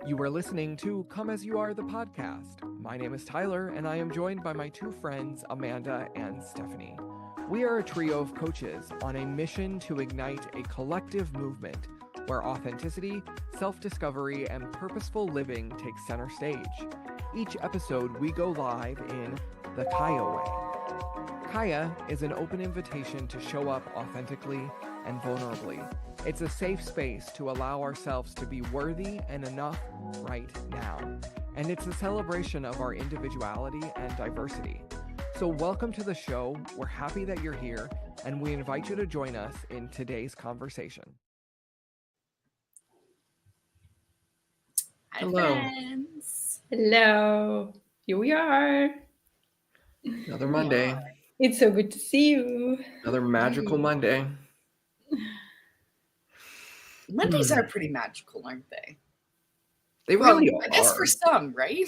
You are listening to Come As You Are, the podcast. My name is Tyler, and I am joined by my two friends, Amanda and Stephanie. We are a trio of coaches on a mission to ignite a collective movement where authenticity, self-discovery, and purposeful living take center stage. Each episode, we go live in the Kaya way. Kaya is an open invitation to show up authentically and vulnerably. It's a safe space to allow ourselves to be worthy and enough right now. And it's a celebration of our individuality and diversity. So welcome to the show. We're happy that you're here, and we invite you to join us in today's conversation. Hi, Hello. friends. Hello. Here we are. Another Monday. It's so good to see you. Another magical Monday. Mondays are pretty magical, aren't they? They really I guess are. for some, right?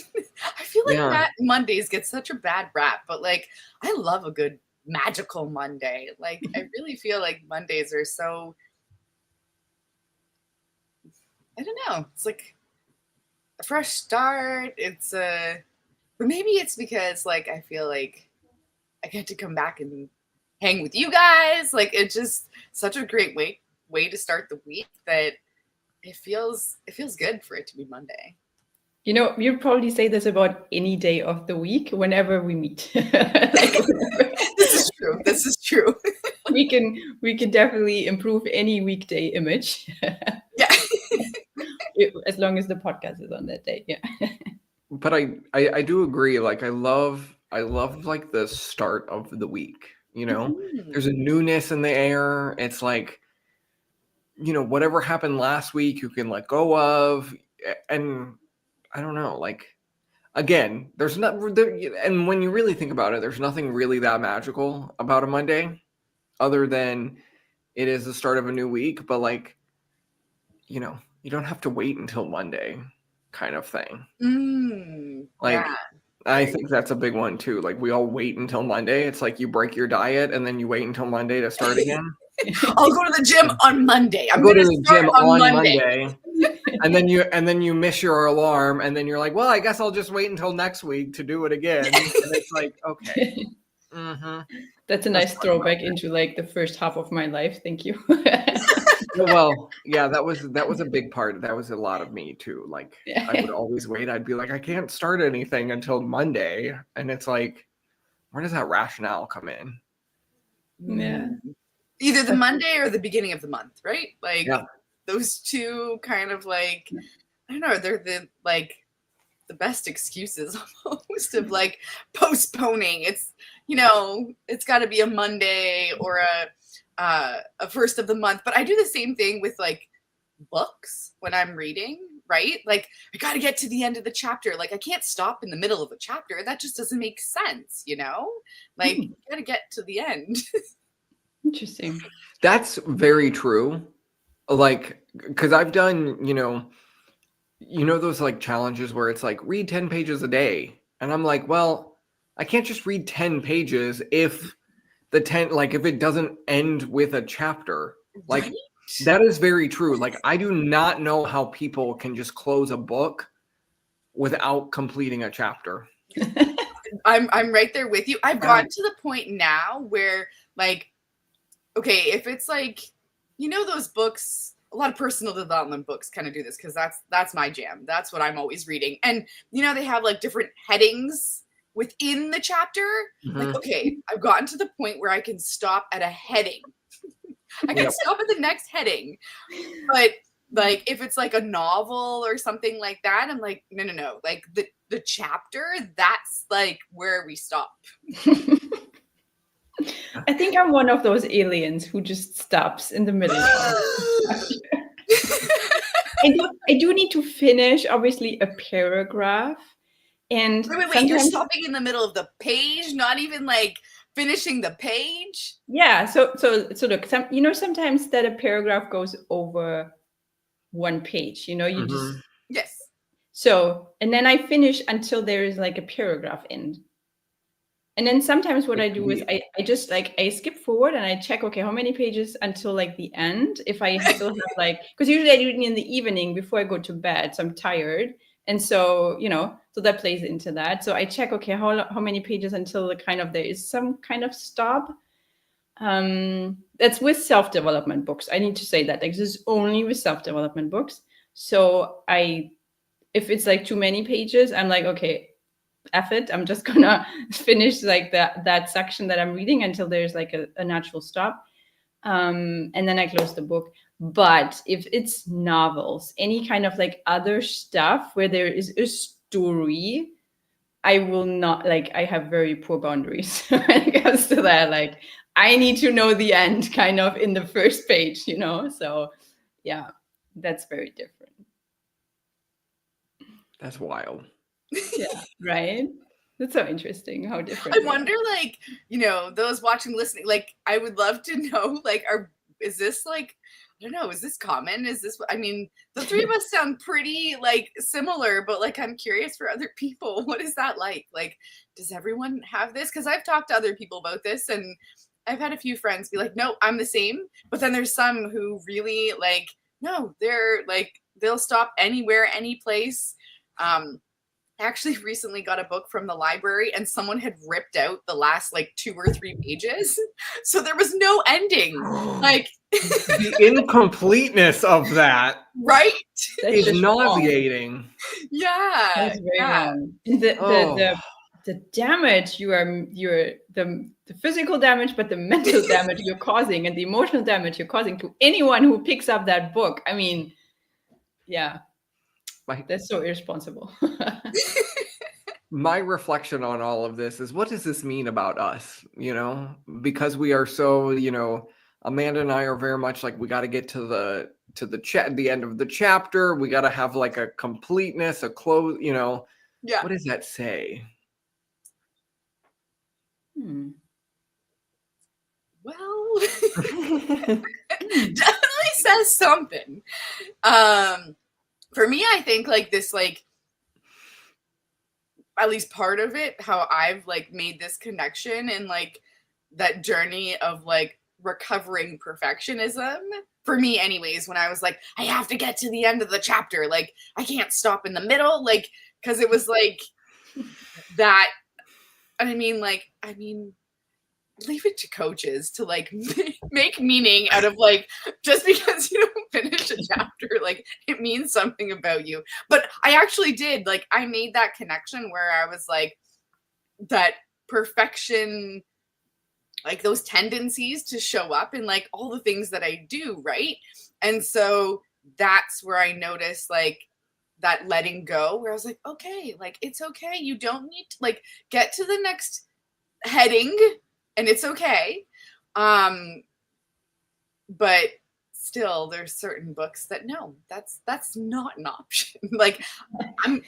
I feel like that Mondays get such a bad rap, but like I love a good magical Monday. Like I really feel like Mondays are so, I don't know. It's like a fresh start. It's but maybe it's because like I feel like I get to come back and hang with you guys. Like it's just such a great way to start the week that it feels good for it to be Monday. You know, you'd probably say this about any day of the week whenever we meet. This is true. We can definitely improve any weekday image. Yeah. As long as the podcast is on that day. Yeah. But I do agree. Like I love like the start of the week, you know? Mm-hmm. There's a newness in the air. It's like, you know, whatever happened last week you can let go of. And I don't know, like, again, there's not, and when you really think about it, there's nothing really that magical about a Monday other than it is the start of a new week. But like, you know, you don't have to wait until Monday kind of thing. Like, Yeah. I think that's a big one too. Like we all wait until Monday. It's like you break your diet and then you wait until Monday to start again. I'll go to the gym on Monday. I'm going to the gym on Monday. and then you miss your alarm and then you're like, well, I guess I'll just wait until next week to do it again. And it's like, okay. Mm-hmm. That's a nice throwback into like the first half of my life. Thank you. Well, yeah, that was a big part. That was a lot of me too. Like I would always wait. I'd be like, I can't start anything until Monday. And it's like, where does that rationale come in? Yeah. Either the Monday or the beginning of the month, right? Like those two kind of like, I don't know, they're the best excuses almost of like postponing. It's, you know, it's got to be a Monday or a first of the month. But I do the same thing with like books when I'm reading, right? Like I got to get to the end of the chapter. Like I can't stop in the middle of a chapter. That just doesn't make sense, you know? Like you got to get to the end. Interesting. That's very true. Like, because I've done, you know those like challenges where it's like read 10 pages a day. And I'm like, well, I can't just read 10 pages if if it doesn't end with a chapter. Like right? That is very true. Like I do not know how people can just close a book without completing a chapter. I'm right there with you. I've gotten to the point now where like, okay, if it's like, you know, those books, a lot of personal development books kind of do this because that's my jam. That's what I'm always reading. And, you know, they have like different headings within the chapter. Mm-hmm. Like, okay, I've gotten to the point where I can stop at a heading. I can stop at the next heading. But like, if it's like a novel or something like that, I'm like, no. Like the chapter, that's like where we stop. I think I'm one of those aliens who just stops in the middle. I do need to finish, obviously, a paragraph. And wait, you're stopping in the middle of the page, not even like finishing the page? Yeah, so look, sometimes that a paragraph goes over one page, you know, you just... Yes. So, and then I finish until there is like a paragraph end. And then sometimes what I do is I just like, I skip forward and I check, okay, how many pages until like the end? If I still have like, because usually I do it in the evening before I go to bed. So I'm tired. And so, so that plays into that. So I check, okay, how many pages until the kind of, there is some kind of stop. That's with self-development books. I need to say that, like, this is only with self-development books. So if it's like too many pages, I'm like, okay, F it, I'm just gonna finish like that section that I'm reading until there's like a natural stop, and then I close the book. But if it's novels, any kind of like other stuff where there is a story, I will not, like, I have very poor boundaries when it comes to that. Like, I need to know the end kind of in the first page, so yeah, that's very different. That's wild. Yeah, right? That's so interesting how different. I wonder, like, those watching, listening, like, I would love to know, like, is this like, I don't know, is this common? Is this, I mean, the three of us sound pretty like similar, but like, I'm curious for other people. What is that like? Like, does everyone have this? Because I've talked to other people about this, and I've had a few friends be like, no, I'm the same. But then there's some who really like, no, they're like, they'll stop anywhere, any place. I actually recently got a book from the library and someone had ripped out the last like 2 or 3 pages. So there was no ending. Like the incompleteness of that, right? Is nauseating. Yeah. That's very wrong. The damage the physical damage, but the mental damage you're causing and the emotional damage you're causing to anyone who picks up that book. I mean, yeah. That's so irresponsible. My reflection on all of this is, what does this mean about us? Because we are so, Amanda and I are very much like, we got to get to the end of the chapter. We got to have like a completeness, a close, Yeah. What does that say? Well, definitely says something. For me, I think like this, like, at least part of it, how I've like made this connection and like that journey of like recovering perfectionism for me anyways, when I was like, I have to get to the end of the chapter. Like, I can't stop in the middle. Like, cause it was like that. I mean, leave it to coaches to like make meaning out of like, just because you don't finish a chapter, like it means something about you. But I actually did, like, I made that connection where I was like, that perfection, like those tendencies to show up in like all the things that I do, right? And so that's where I noticed like that letting go, where I was like, okay, like it's okay. You don't need to like get to the next heading and it's okay. But still there's certain books that no, that's not an option. Like I'm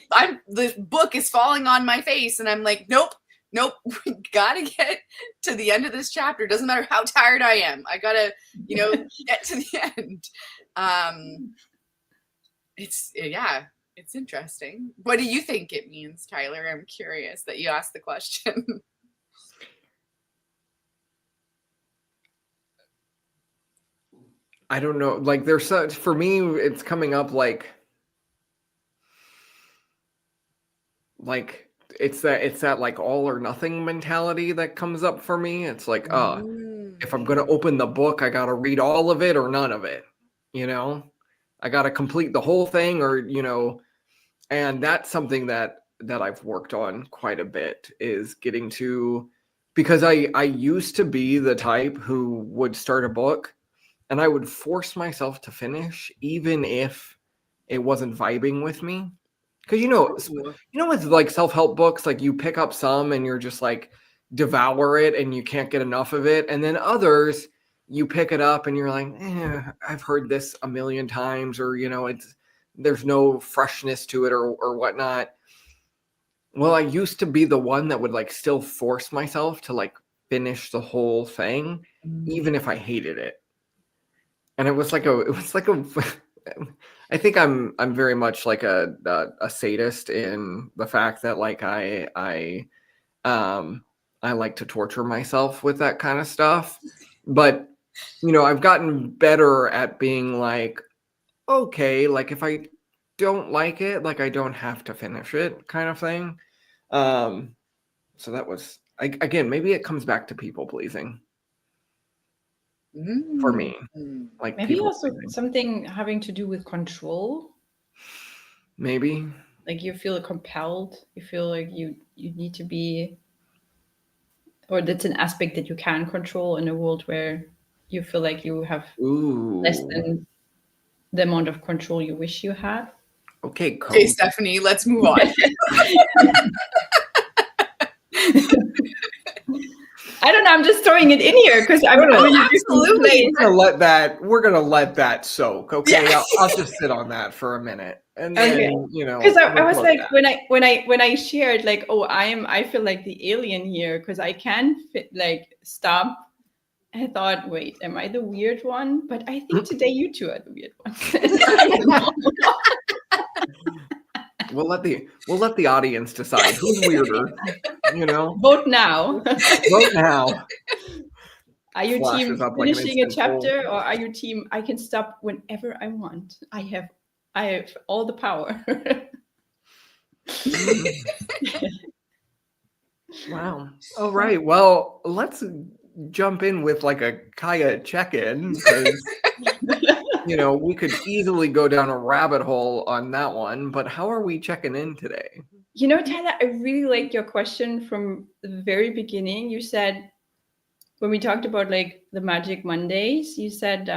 the book is falling on my face and I'm like, nope, we gotta get to the end of this chapter. Doesn't matter how tired I am. I gotta, get to the end. It's interesting. What do you think it means, Tyler? I'm curious that you asked the question. I don't know. Like there's such, for me, it's coming up like it's that like all or nothing mentality that comes up for me. It's like, if I'm going to open the book, I got to read all of it or none of it. I got to complete the whole thing or, and that's something that I've worked on quite a bit, is getting to, because I used to be the type who would start a book and I would force myself to finish, even if it wasn't vibing with me. Because, with like self-help books, like you pick up some and you're just like devour it and you can't get enough of it. And then others, you pick it up and you're like, I've heard this a million times, or, there's no freshness to it or whatnot. Well, I used to be the one that would like still force myself to like finish the whole thing, even if I hated it. And it was like I think I'm very much like a sadist in the fact that like I I like to torture myself with that kind of stuff. But, you know, I've gotten better at being like, okay, like if I don't like it, like I don't have to finish it kind of thing. So that was, again, maybe it comes back to people pleasing for me. Like Maybe people also pleasing. something having to do with control. Maybe. Like you feel compelled. You feel like you need to be, or that's an aspect that you can control in a world where you feel like you have less Ooh. than the amount of control you wish you had. Okay, Okay, Stephanie, let's move on. I don't know. I'm just throwing it in here because I'm absolutely. We're gonna let that soak. Okay, Yeah. I'll just sit on that for a minute, and then you know. Because I was we'll like, that. when I shared like, oh, I feel like the alien here because I can stop. I thought, wait, am I the weird one? But I think today you two are the weird ones. We'll let the audience decide who's weirder. You know, Vote now. vote now. Are you team Flashes up like an finishing a instant poll. chapter, or are you team I can stop whenever I want? I have all the power. Wow. All right. Well, let's jump in with like a Kaya check-in because you know we could easily go down a rabbit hole on that one. But how are we checking in today? You know, Tyler, I really liked your question from the very beginning. You said when we talked about like the Magic Mondays, you said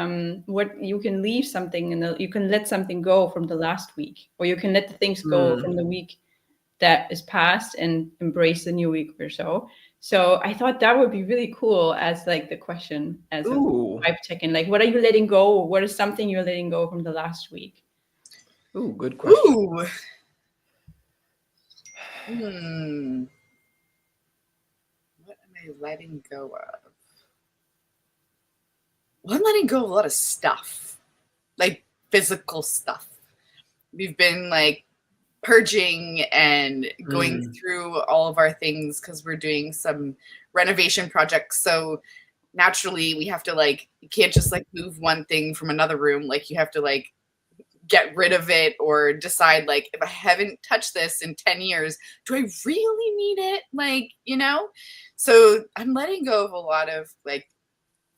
what you can leave something and you can let something go from the last week, or you can let the things go from the week that is past and embrace the new week or so. So I thought that would be really cool as like the question as a vibe check-in. Like, what are you letting go? What is something you're letting go from the last week? Ooh, good question. Ooh. What am I letting go of? Well, I'm letting go of a lot of stuff, like physical stuff. We've been like purging and going through all of our things because we're doing some renovation projects. So naturally we have to like, you can't just like move one thing from another room. Like you have to like get rid of it or decide like, if I haven't touched this in 10 years, do I really need it? Like, you know, so I'm letting go of a lot of like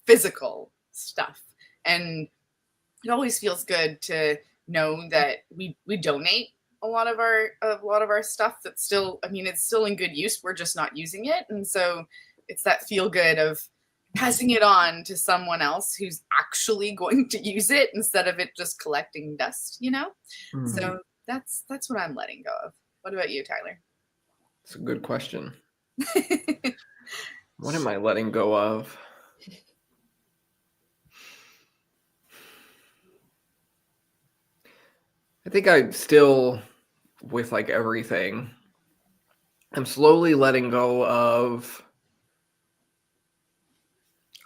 physical stuff. And it always feels good to know that we donate a lot of our stuff that's still, I mean, it's still in good use. We're just not using it. And so it's that feel good of passing it on to someone else who's actually going to use it instead of it just collecting dust, you know? So that's what I'm letting go of. What about you, Tyler? It's a good question. What am I letting go of? I think I'm still with like everything. I'm slowly letting go of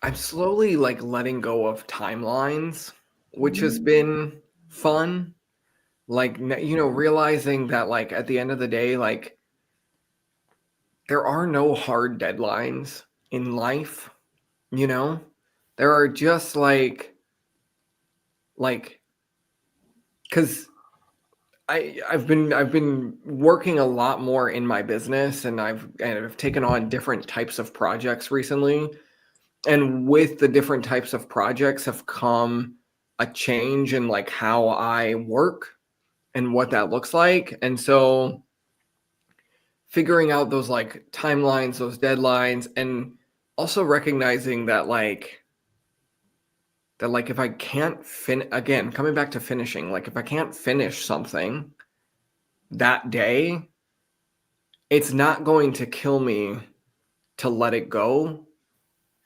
timelines, which has been fun. Like, you know, realizing that like at the end of the day, like there are no hard deadlines in life, you know? There are just like because I've been working a lot more in my business, and I've taken on different types of projects recently. And with the different types of projects have come a change in like how I work and what that looks like. And so figuring out those like timelines, those deadlines, and also recognizing that if I can't again, coming back to finishing, like if I can't finish something that day, it's not going to kill me to let it go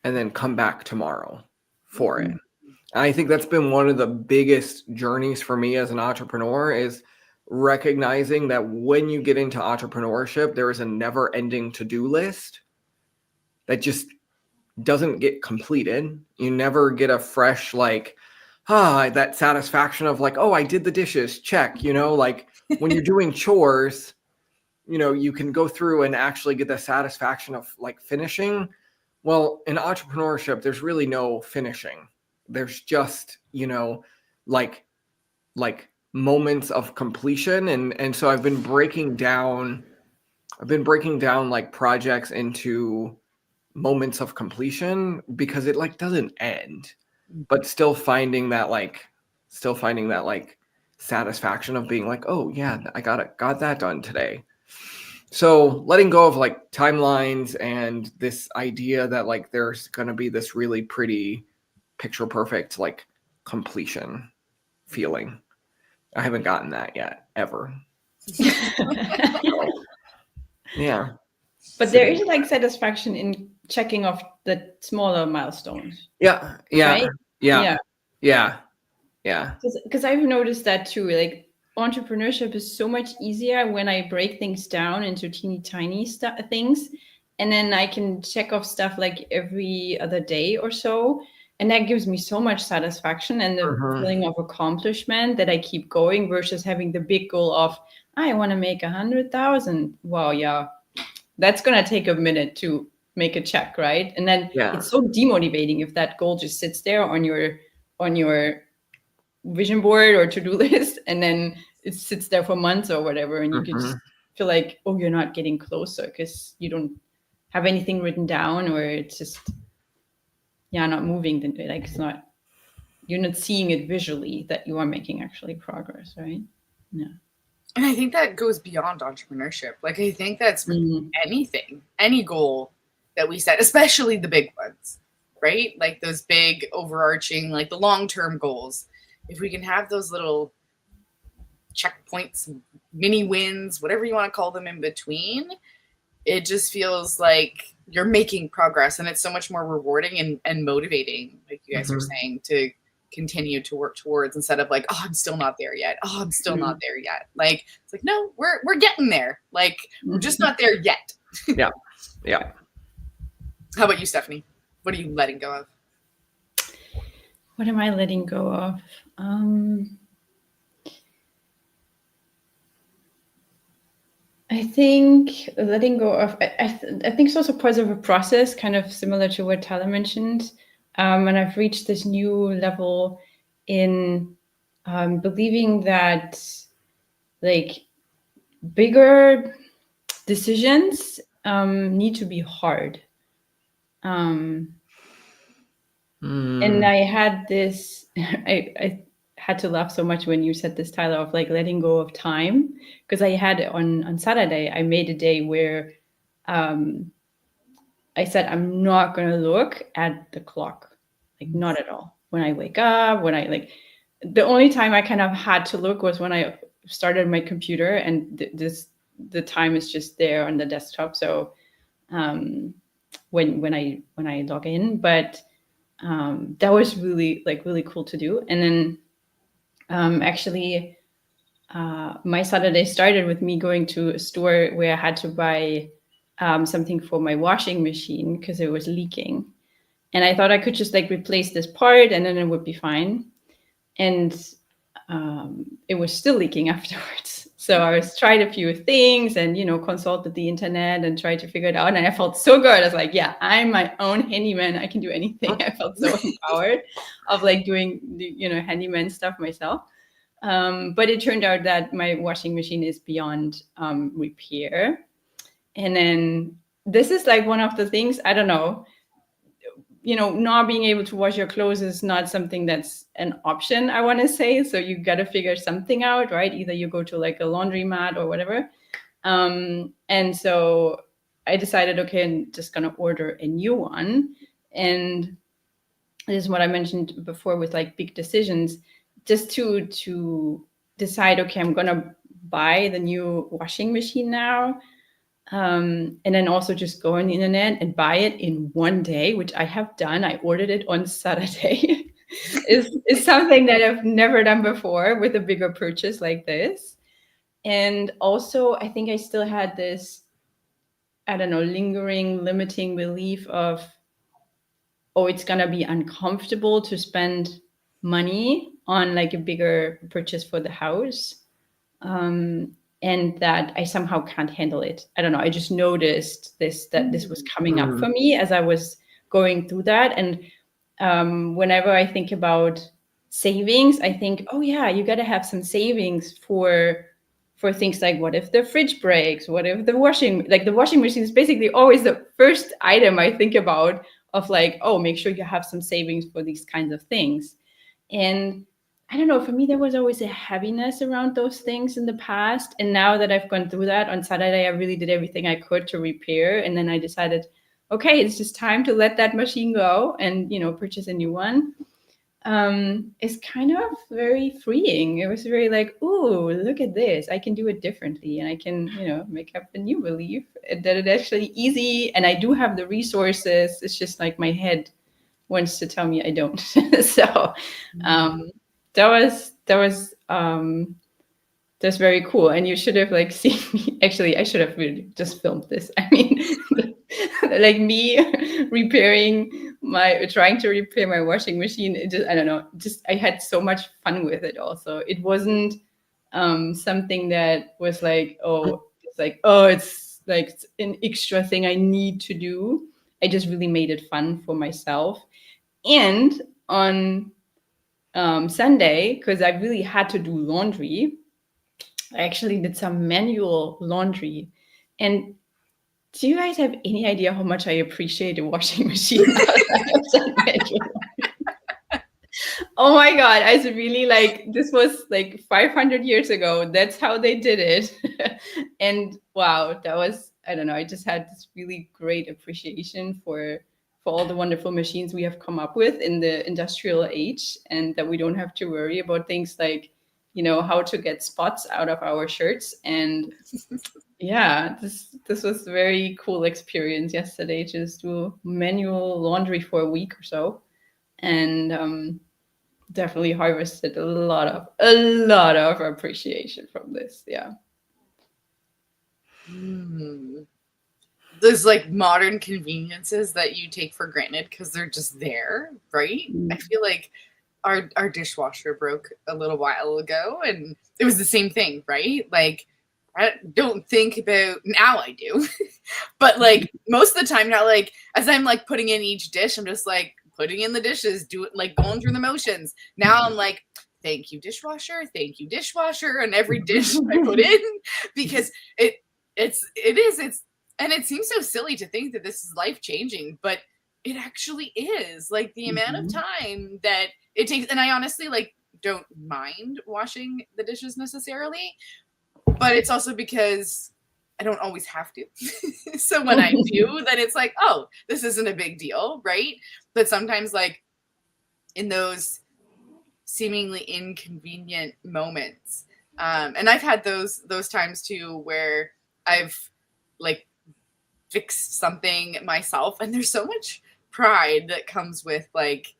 and then come back tomorrow for it. And I think that's been one of the biggest journeys for me as an entrepreneur is recognizing that when you get into entrepreneurship, there is a never-ending to-do list that just doesn't get completed. You never get a fresh that satisfaction of like, oh, I did the dishes, check. You know, like when you're doing chores, you can go through and actually get the satisfaction of like finishing. Well, in entrepreneurship, there's really no finishing. There's just, like moments of completion. And so I've been breaking down like projects into moments of completion, because it like doesn't end, but still finding that like satisfaction of being like, oh yeah, I got that done today. So letting go of like timelines and this idea that like there's going to be this really pretty picture perfect like completion feeling. I haven't gotten that yet ever. Yeah. But there is like satisfaction in checking off the smaller milestones. Yeah. Right? Yeah. Because I've noticed that too. Like entrepreneurship is so much easier when I break things down into teeny tiny things, and then I can check off stuff like every other day or so, and that gives me so much satisfaction and the feeling of accomplishment that I keep going, versus having the big goal of I want to make 100,000. Wow, yeah, that's gonna take a minute to make a check, right? And then it's so demotivating if that goal just sits there on your vision board or to-do list, and then it sits there for months or whatever, and you can just feel like, oh, you're not getting closer because you don't have anything written down, or it's just not moving. Like you're not seeing it visually that you are making actually progress, right? Yeah. And I think that goes beyond entrepreneurship. Like I think that's anything, any goal that we set, especially the big ones, right? Like those big overarching, like the long-term goals. If we can have those little checkpoints, mini wins, whatever you want to call them in between, it just feels like you're making progress, and it's so much more rewarding and motivating, like you guys are saying, to continue to work towards, instead of like, oh, I'm still not there yet. Oh, I'm still not there yet. Like, it's like, no, we're getting there. Like, we're just not there yet. Yeah. How about you, Stephanie? What are you letting go of? What am I letting go of? I think letting go of, I think it's also part of a process, kind of similar to what Tyler mentioned. And I've reached this new level in believing that like bigger decisions need to be hard. And I had this, I had to laugh so much when you said this, Tyler, of like letting go of time, because I had on Saturday, I made a day where I said, I'm not going to look at the clock, like not at all. When I wake up, the only time I kind of had to look was when I started my computer, and the time is just there on the desktop. So when I log in, but that was really cool to do. And then actually my Saturday started with me going to a store where I had to buy something for my washing machine because it was leaking. And I thought I could just like replace this part and then it would be fine. And it was still leaking afterwards. So I was tried a few things and, consulted the internet and tried to figure it out. And I felt so good. I was like, yeah, I'm my own handyman. I can do anything. I felt so empowered of like doing, handyman stuff myself. But it turned out that my washing machine is beyond repair. And then this is like one of the things, I don't know, not being able to wash your clothes is not something that's an option, I want to say. So you got to figure something out, right? Either you go to like a laundromat or whatever. And so I decided, okay, I'm just going to order a new one. And this is what I mentioned before with like big decisions, just to decide, okay, I'm going to buy the new washing machine now. And then also just go on the internet and buy it in one day, which I have done. I ordered it on Saturday. is something that I've never done before with a bigger purchase like this. And also, I think I still had this, I don't know, lingering, limiting belief of, oh, it's going to be uncomfortable to spend money on like a bigger purchase for the house. and that I somehow can't handle it. I don't know. I just noticed that this was coming up for me as I was going through that. And whenever I think about savings, I think, oh yeah, you got to have some savings for things like, what if the fridge breaks? What if the washing machine is basically always the first item I think about, of like, oh, make sure you have some savings for these kinds of things. And I don't know, for me, there was always a heaviness around those things in the past. And now that I've gone through that, on Saturday, I really did everything I could to repair. And then I decided, okay, it's just time to let that machine go and, purchase a new one. It's kind of very freeing. It was very like, ooh, look at this. I can do it differently, and I can, make up a new belief that it's actually easy, and I do have the resources. It's just like my head wants to tell me I don't. So that was that's very cool. And you should have like seen me. Actually, I should have really just filmed this. I mean, like me trying to repair my washing machine. I don't know, I had so much fun with it also. It wasn't something that was like, it's like an extra thing I need to do. I just really made it fun for myself. And on Sunday, because I really had to do laundry, I actually did some manual laundry. And do you guys have any idea how much I appreciate a washing machine? Oh my God. I was really like, this was like 500 years ago. That's how they did it. And wow, that was, I don't know, I just had this really great appreciation for all the wonderful machines we have come up with in the industrial age, and that we don't have to worry about things like, how to get spots out of our shirts. And yeah, this was a very cool experience yesterday, just do manual laundry for a week or so, and definitely harvested a lot of appreciation from this. Yeah. Those like modern conveniences that you take for granted because they're just there, right? I feel like our dishwasher broke a little while ago, and it was the same thing, right? Like, I don't think about, now I do, but like most of the time now, like as I'm like putting in each dish, I'm just like putting in the dishes, do it, like going through the motions. Now I'm like, thank you dishwasher, and every dish I put in, because it is, and it seems so silly to think that this is life changing, but it actually is. Like the amount of time that it takes, and I honestly like don't mind washing the dishes necessarily, but it's also because I don't always have to. So when I do, then it's like, oh, this isn't a big deal, right? But sometimes like in those seemingly inconvenient moments, and I've had those times too where I've like fixed something myself, and there's so much pride that comes with like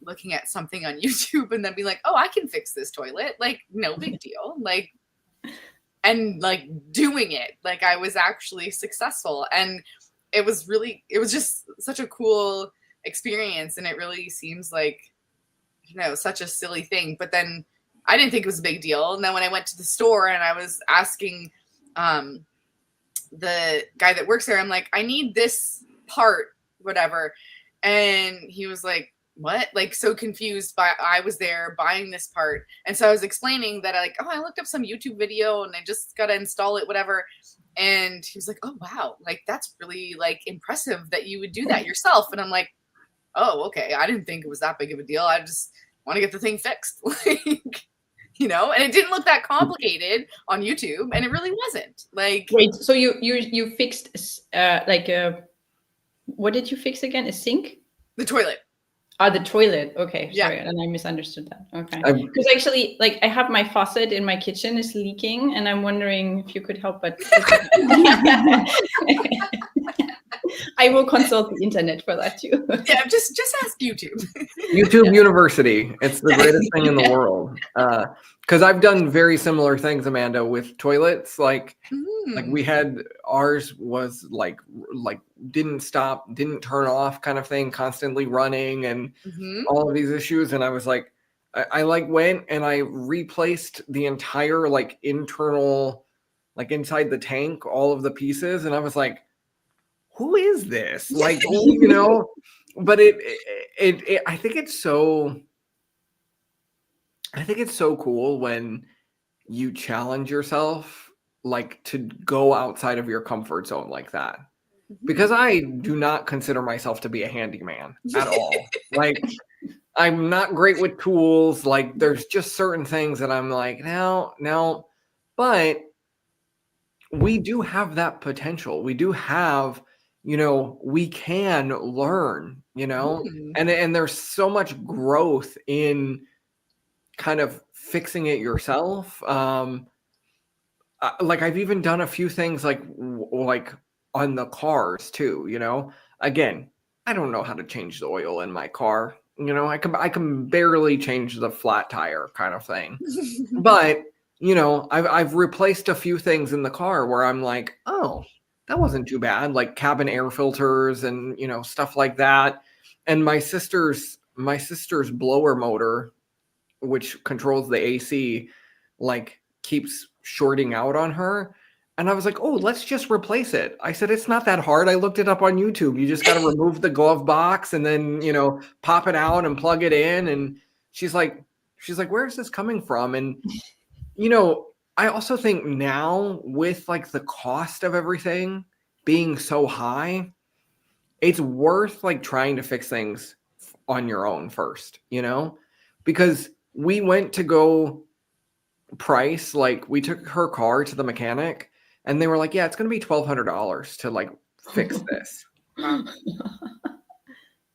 looking at something on YouTube and then be like, oh, I can fix this toilet, like no big deal, like, and like doing it, like I was actually successful, and it was just such a cool experience. And it really seems like, such a silly thing, but then I didn't think it was a big deal. And then when I went to the store and I was asking the guy that works there, I'm like, I need this part, whatever. And he was like, what? Like so confused by, I was there buying this part. And so I was explaining that I looked up some YouTube video and I just got to install it, whatever. And he was like, oh, wow. Like, that's really like impressive that you would do that yourself. And I'm like, oh, okay. I didn't think it was that big of a deal. I just want to get the thing fixed. Like, and it didn't look that complicated on YouTube, and it really wasn't. Like, wait, so you fixed what did you fix again? A sink? The toilet. The toilet. Okay, yeah. Sorry, and I misunderstood that. Okay, because actually, like, I have my faucet in my kitchen is leaking, and I'm wondering if you could help. But I will consult the internet for that too. Yeah, just ask YouTube. YouTube University. It's the greatest thing in the world. Because I've done very similar things, Amanda, with toilets. Like we had, ours was like didn't stop, didn't turn off kind of thing, constantly running, and all of these issues. And I was like, I like went and I replaced the entire like internal like inside the tank, all of the pieces. And I was like, who is this? Like, you know, but I think it's so cool when you challenge yourself, like to go outside of your comfort zone like that. Because I do not consider myself to be a handyman at all. Like, I'm not great with tools. Like, there's just certain things that I'm like, no. But we do have that potential. We do have, you know, we can learn, you know, and there's so much growth in kind of fixing it yourself. Like, I've even done a few things like on the cars too, you know. Again, I don't know how to change the oil in my car. You know, I can barely change the flat tire kind of thing. But, you know, I've replaced a few things in the car where I'm like, oh, that wasn't too bad, like cabin air filters and, you know, stuff like that. And my sister's blower motor, which controls the AC, like keeps shorting out on her. And I was like, oh, let's just replace it. I said, it's not that hard. I looked it up on YouTube. You just got to remove the glove box and then, you know, pop it out and plug it in. And she's like, where is this coming from? And, you know, I also think now with like the cost of everything being so high, it's worth like trying to fix things on your own first, you know, because we went to go price, like we took her car to the mechanic and they were like, yeah, it's going to be $1,200 to like fix this.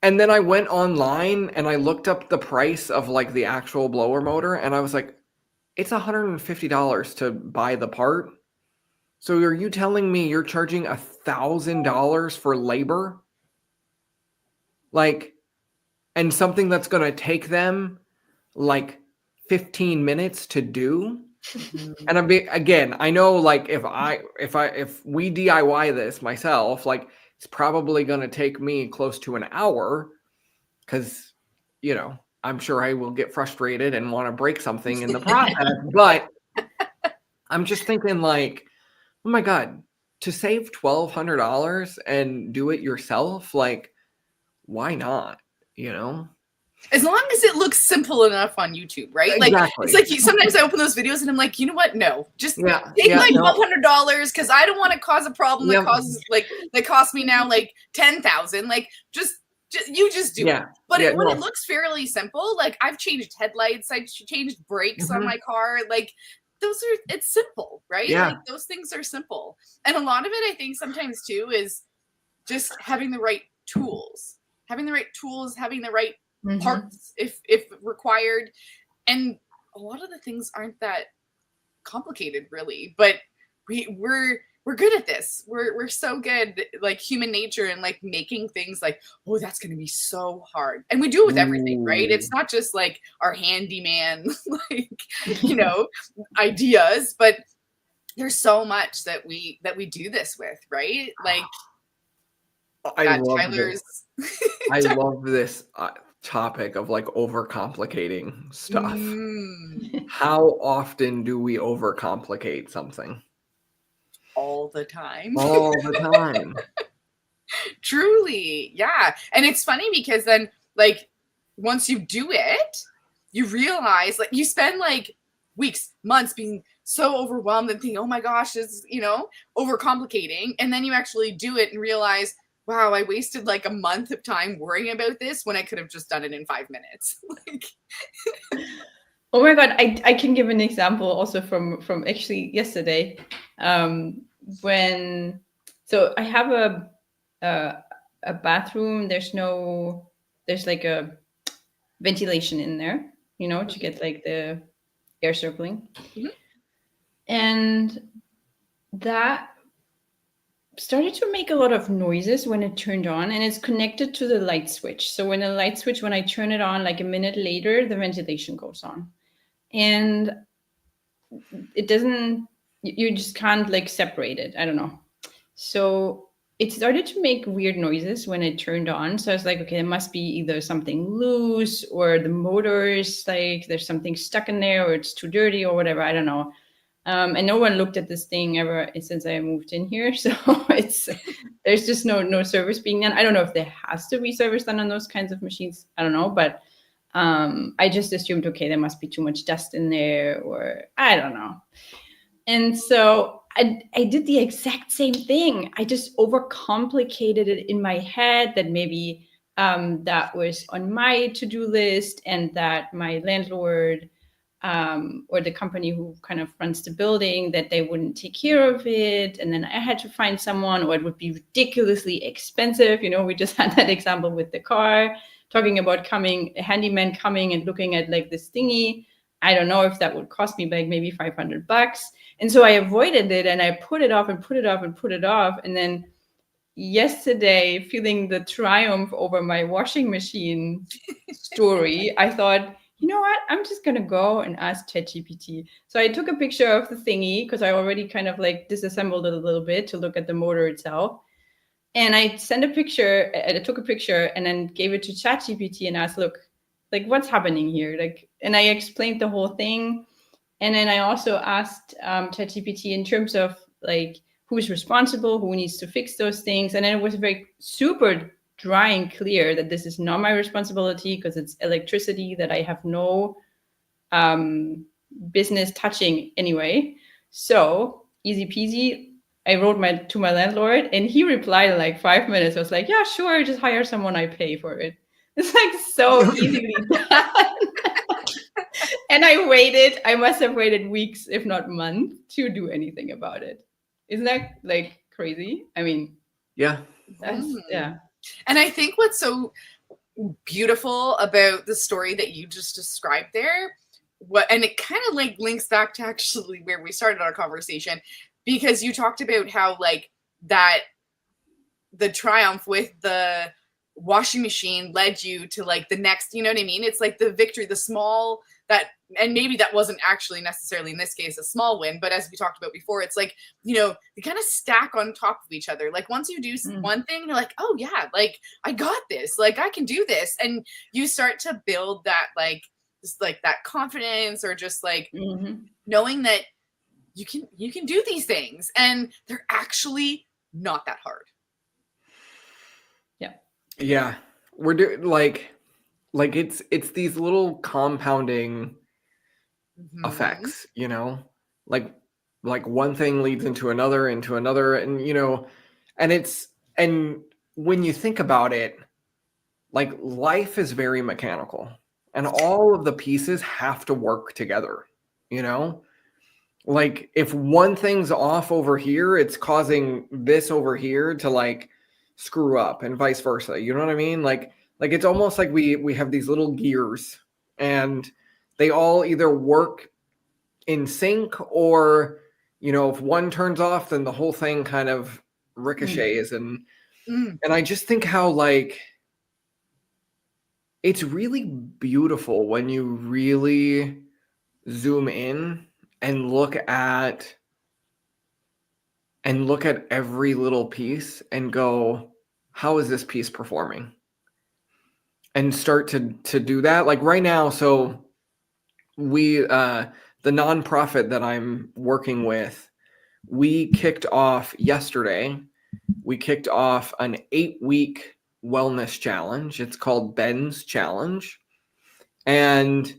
And then I went online and I looked up the price of like the actual blower motor and I was like, it's $150 to buy the part. So are you telling me you're charging $1,000 for labor? Like, and something that's going to take them like 15 minutes to do? And again, I know like if we DIY this myself, like it's probably going to take me close to an hour because, you know, I'm sure I will get frustrated and want to break something in the process. But I'm just thinking like, oh my God, to save $1,200 and do it yourself, like, why not? You know? As long as it looks simple enough on YouTube, right? Exactly. Like it's like sometimes I open those videos and I'm like, you know what? No, just take my $1,200 because I don't want to cause a problem that costs me now like $10,000. Like just you just do it. But when it looks fairly simple, like I've changed headlights, I've changed brakes on my car, like it's simple, right? Yeah. Like those things are simple. And a lot of it, I think sometimes too, is just having the right tools, having the right parts if required. And a lot of the things aren't that complicated really, but we're good at this. We're so good, like human nature and like making things like, oh, that's going to be so hard. And we do it with everything, right? It's not just like our handyman, like, you know, ideas, but there's so much that we do this with, right? Like I love this topic of like overcomplicating stuff. How often do we overcomplicate something? All the time. Truly. Yeah. And it's funny because then like once you do it, you realize like you spend like weeks, months being so overwhelmed and thinking, oh my gosh, it's, you know, overcomplicating. And then you actually do it and realize, wow, I wasted like a month of time worrying about this when I could have just done it in 5 minutes. Like, oh my God, I can give an example also from actually yesterday. So I have a bathroom. There's like a ventilation in there, you know, to get like the air circling. Mm-hmm. And that started to make a lot of noises when it turned on, and it's connected to the light switch. So when I turn it on, like a minute later, the ventilation goes on. And it doesn't, you just can't like separate it. I don't know. So it started to make weird noises when it turned on. So I was like, okay, it must be either something loose or the motor is like, there's something stuck in there or it's too dirty or whatever. I don't know. And no one looked at this thing ever since I moved in here. So there's just no service being done. I don't know if there has to be service done on those kinds of machines. I don't know, but I just assumed, okay, there must be too much dust in there, or I don't know. And so I did the exact same thing. I just overcomplicated it in my head that maybe that was on my to-do list, and that my landlord or the company who kind of runs the building, that they wouldn't take care of it. And then I had to find someone, or it would be ridiculously expensive. You know, we just had that example with the car, talking about a handyman coming and looking at like this thingy. I don't know if that would cost me like maybe $500. And so I avoided it, and I put it off and put it off and put it off. And then yesterday, feeling the triumph over my washing machine story, I thought, you know what? I'm just going to go and ask ChatGPT. So I took a picture of the thingy, because I already kind of like disassembled it a little bit to look at the motor itself. And I took a picture and then gave it to ChatGPT and asked, look, like, what's happening here? Like, and I explained the whole thing. And then I also asked ChatGPT in terms of like, who's responsible, who needs to fix those things. And then it was very super dry and clear that this is not my responsibility, because it's electricity that I have no business touching anyway. So easy peasy. I wrote to my landlord, and he replied in like 5 minutes. I was like, yeah, sure, just hire someone, I pay for it. It's like so easily done. And I must have waited weeks, if not months, to do anything about it. Isn't that like crazy? I mean, yeah. Yeah. And I think what's so beautiful about the story that you just described there, and it kind of like links back to actually where we started our conversation, because you talked about how like that the triumph with the washing machine led you to like the next, you know what I mean? It's like the victory, the small that, and maybe that wasn't actually necessarily in this case a small win, but as we talked about before, it's like, you know, they kind of stack on top of each other. Like once you do one thing, you're like, oh yeah, like I got this, like I can do this. And you start to build that, like, just like that confidence, or just like knowing that you can do these things and they're actually not that hard. Yeah. We're doing like it's these little compounding effects, you know, like one thing leads into another, and you know, and when you think about it, like life is very mechanical, and all of the pieces have to work together, you know. Like if one thing's off over here, it's causing this over here to like screw up, and vice versa. You know what I mean? Like it's almost like we have these little gears, and they all either work in sync, or, you know, if one turns off, then the whole thing kind of ricochets. And I just think how like it's really beautiful when you really zoom in and look at every little piece and go, how is this piece performing? And start to do that. Like right now, so we the nonprofit that I'm working with, we kicked off yesterday. We kicked off an 8-week wellness challenge. It's called Ben's Challenge. And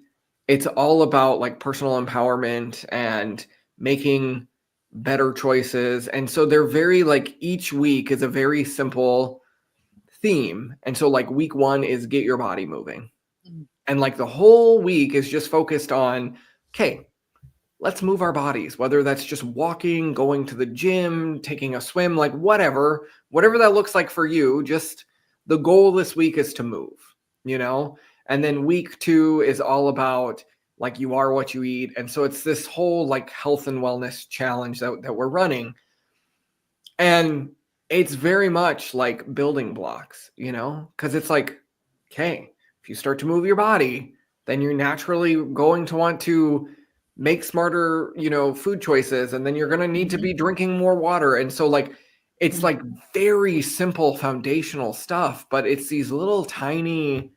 it's all about like personal empowerment and making better choices. And so they're very like, each week is a very simple theme. And so like week 1 is get your body moving. And like the whole week is just focused on, okay, let's move our bodies, whether that's just walking, going to the gym, taking a swim, like whatever that looks like for you. Just the goal this week is to move, you know? And then week 2 is all about like you are what you eat. And so it's this whole like health and wellness challenge that we're running. And it's very much like building blocks, you know, because it's like, okay, if you start to move your body, then you're naturally going to want to make smarter, you know, food choices. And then you're going to need to be drinking more water. And so like, it's like very simple foundational stuff, but it's these little tiny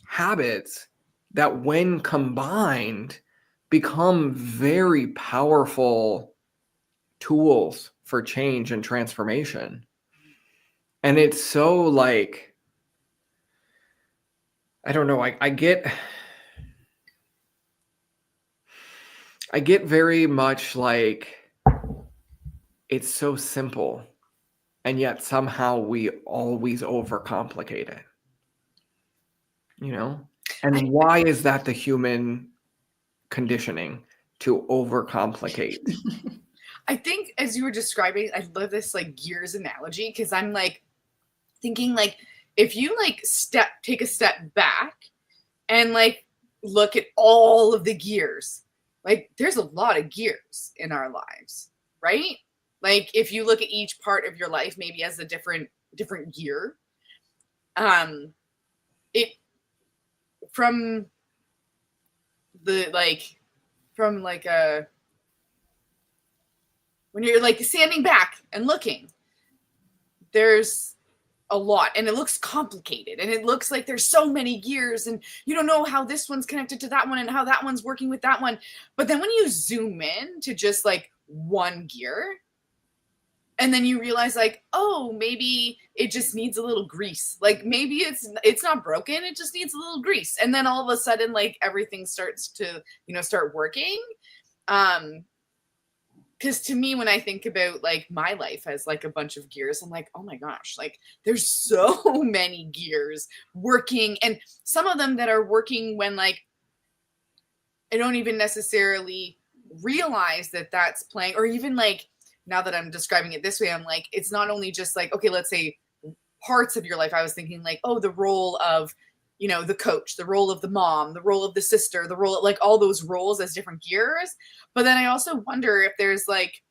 habits that when combined become very powerful tools for change and transformation. And it's so like, I don't know, I get very much like it's so simple, and yet somehow we always overcomplicate it, you know? And why is that the human conditioning to overcomplicate? I think as you were describing, I love this like gears analogy, because I'm like thinking like if you like take a step back and like look at all of the gears, like there's a lot of gears in our lives, right? Like if you look at each part of your life maybe as a different gear, it from a when you're like standing back and looking, there's a lot, and it looks complicated, and it looks like there's so many gears, and you don't know how this one's connected to that one and how that one's working with that one. But then when you zoom in to just like one gear, and then you realize like, oh, maybe it just needs a little grease. Like maybe it's not broken, it just needs a little grease. And then all of a sudden like everything starts to, start working. Because to me, when I think about like my life as like a bunch of gears, I'm like, oh my gosh, like there's so many gears working, and some of them that are working when like I don't even necessarily realize that that's playing, or even like now that I'm describing it this way, I'm like, it's not only just like, okay, let's say parts of your life. I was thinking like, oh, the role of, the coach, the role of the mom, the role of the sister, the role, like all those roles as different gears. But then I also wonder if there's like,